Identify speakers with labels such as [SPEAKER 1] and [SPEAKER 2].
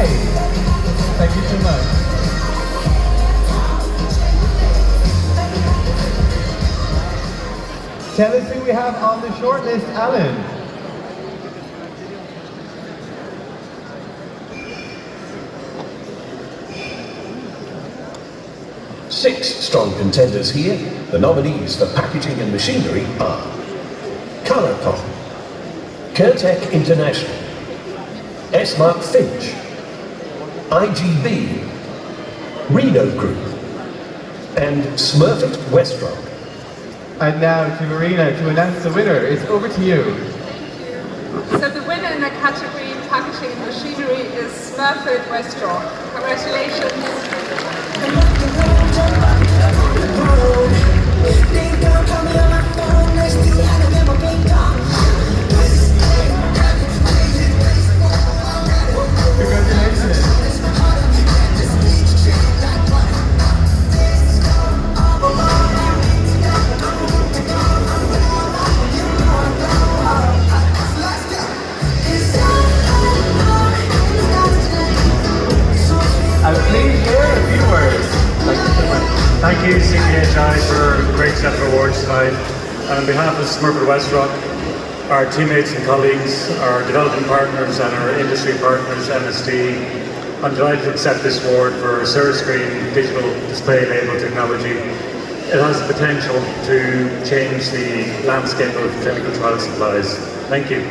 [SPEAKER 1] Hi. Thank you so much. Tell us who we have on the shortlist, Alan.
[SPEAKER 2] Six strong contenders here. The nominees for packaging and machinery are Colourcom, Curtec International, S-Mark Finch, IGB, Reno Group, and Smurfit Westrockand.
[SPEAKER 1] And now to Marina to announce the winner. It's over to you.
[SPEAKER 3] So the winner in the category packaging and machinery is Smurfit Westrockand. Congratulations.
[SPEAKER 4] Thank you, CPHI, for a great set of awards tonight. And on behalf of Smurfit Westrockand, our teammates and colleagues, our development partners and our industry partners, MSD, I'm delighted to accept this award for Cere Screen digital display label technology. It has the potential to change the landscape of clinical trial supplies. Thank you.